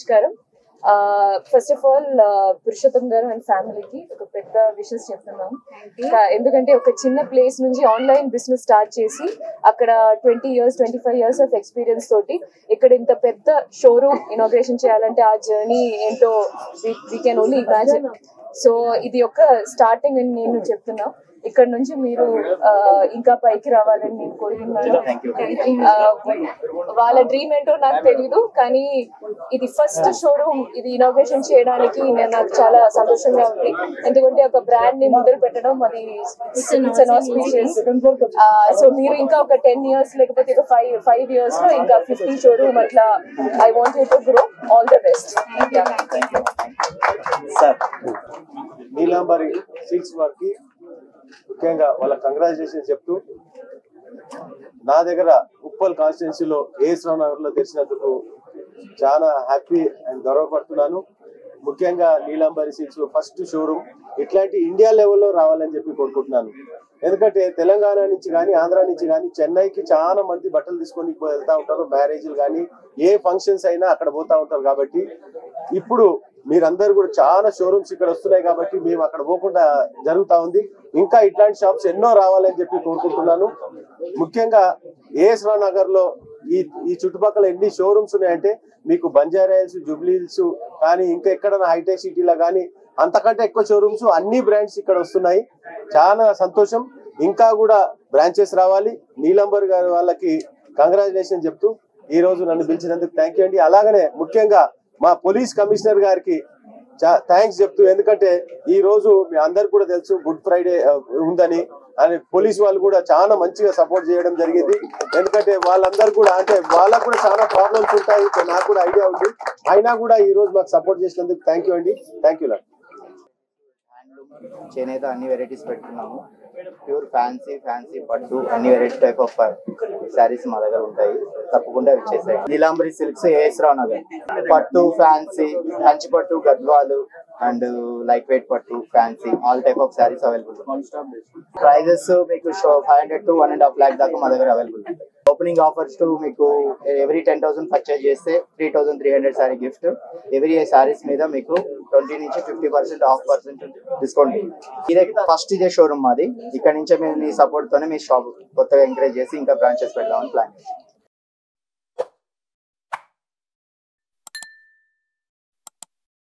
నమస్కారం. First of all Purushottam గారు and ఫ్యామిలీకి ఒక పెద్ద విషెస్ చెప్తున్నాం. ఎందుకంటే ఒక చిన్న ప్లేస్ నుంచి ఆన్లైన్ బిజినెస్ స్టార్ట్ చేసి అక్కడ 20 years 25 years ఆఫ్ ఎక్స్పీరియన్స్ తోటి ఇక్కడ ఇంత పెద్ద షోరూమ్ ఇనాగ్రేషన్ చేయాలంటే ఆ జర్నీ ఏంటో we can only imagine. So ఇది ఒక స్టార్టింగ్ అని నేను చెప్తున్నా. ఇక్కడ నుంచి మీరు ఇంకా పైకి రావాలని నేను కోరుకుంటున్నాను. వాళ్ళ డ్రీమ్ ఏంటో నాకు తెలీదు, కానీ ఇది ఫస్ట్ షోరూమ్ ఇది ఇనాగ్రేషన్ చేయడానికి నాకు చాలా సంతోషంగా ఉంది. ఎందుకంటే ఒక బ్రాండ్ ని మొదలు పెట్టడం అది ఇట్స్ అన్ ఆస్పిషియస్. సో మీరు ఇంకా ఒక 10 years లేకపోతే ఒక 5 years లో ఇంకా 50 షోరూమ్ అట్లా I want you to grow. All the best. Neelambari silks వారికి ముఖ్యంగా వాళ్ళ కంగ్రాచులేషన్ చెప్తూ, నా దగ్గర ఉప్పల్ కాన్స్టిట్యున్సీలో ఏఎస్ రావు నగర్ లో తెరిచినందుకు చాలా హ్యాపీ అండ్ గర్వపడుతున్నాను. ముఖ్యంగా నీలాంబరి సిల్క్స్ ఫస్ట్ షోరూమ్ ఇట్లాంటి ఇండియా లెవెల్లో రావాలని చెప్పి కోరుకుంటున్నాను. ఎందుకంటే తెలంగాణ నుంచి కానీ ఆంధ్ర నుంచి కానీ చెన్నైకి చాలా మంది బట్టలు తీసుకొని వెళ్తా ఉంటారు. మ్యారేజ్లు కానీ ఏ ఫంక్షన్స్ అయినా అక్కడ పోతా ఉంటారు. కాబట్టి ఇప్పుడు మీరందరూ కూడా చాలా షోరూమ్స్ ఇక్కడ వస్తున్నాయి కాబట్టి మేము అక్కడ పోకుండా జరుగుతా ఉంది. ఇంకా ఇట్లాంటి షాప్స్ ఎన్నో రావాలని చెప్పి కోరుకుంటున్నాను. ముఖ్యంగా ఏఎస్ రావు నగర్ లో ఈ చుట్టుపక్కల ఎన్ని షోరూమ్స్ ఉన్నాయంటే మీకు బంజారా హిల్స్, జూబ్లీ హిల్స్ కానీ ఇంకా ఎక్కడైనా హైటెక్ సిటీలో కానీ అంతకంటే ఎక్కువ షోరూమ్స్ అన్ని బ్రాండ్స్ ఇక్కడ వస్తున్నాయి. చాలా సంతోషం. ఇంకా కూడా బ్రాంచెస్ రావాలి. నీలాంబర్ గారి వాళ్ళకి కంగ్రాచులేషన్ చెప్తూ ఈ రోజు నన్ను పిలిచినందుకు థ్యాంక్ యూ అండి. అలాగనే ముఖ్యంగా మా పోలీస్ కమిషనర్ గారికి థ్యాంక్స్ చెప్తూ, ఎందుకంటే ఈ రోజు మీ అందరికి కూడా తెలుసు గుడ్ ఫ్రైడే ఉందని, అని పోలీస్ వాళ్ళు కూడా చాలా మంచిగా సపోర్ట్ చేయడం జరిగింది. ఎందుకంటే వాళ్ళందరూ కూడా అంటే వాళ్ళకు కూడా చాలా ప్రాబ్లమ్స్ ఉంటాయి, నాకు కూడా ఐడియా ఉంది. అయినా కూడా ఈ రోజు మాకు సపోర్ట్ చేసినందుకు థ్యాంక్ యూ అండి. Thank you. చేనేత అన్ని వెరైటీస్ పెట్టుకున్నాము. ప్యూర్ ఫ్యాన్సీ పట్టు అన్ని వెరైటీ టైప్ ఆఫ్ శారీస్ మా దగ్గర ఉంటాయి. తప్పకుండా వచ్చేసాయి. Neelambari silks, AS Rao Nagar. పట్టు, ఫ్యాన్సీ, కంచి పట్టు, గద్వాలు అండ్ లైట్ వెయిట్ పట్టు, fancy all type of saris available. Prices మీకు 500 to 1.5 lakh దాకా మా దగ్గర అవైలబుల్. ఓపెనింగ్ ఆఫర్స్ టు మీకు ఎవ్రీ 10,000 పర్చేజ్ చేస్తే 3,300 శారీ గిఫ్ట్. ఎవ్రీ శారీస్ మీద మీకు 20 నుంచి 50% ఆఫ్ డిస్కౌంట్. ఇదే ఫస్ట్ ఇదే షోరూమ్ మాది. ఇక్కడ నుంచే మేము మీ సపోర్ట్ తోనే మీ షాప్ కొత్తగా ఎంకరేజ్ చేసి ఇంకా బ్రాంచెస్ పెడదామని ప్లాన్.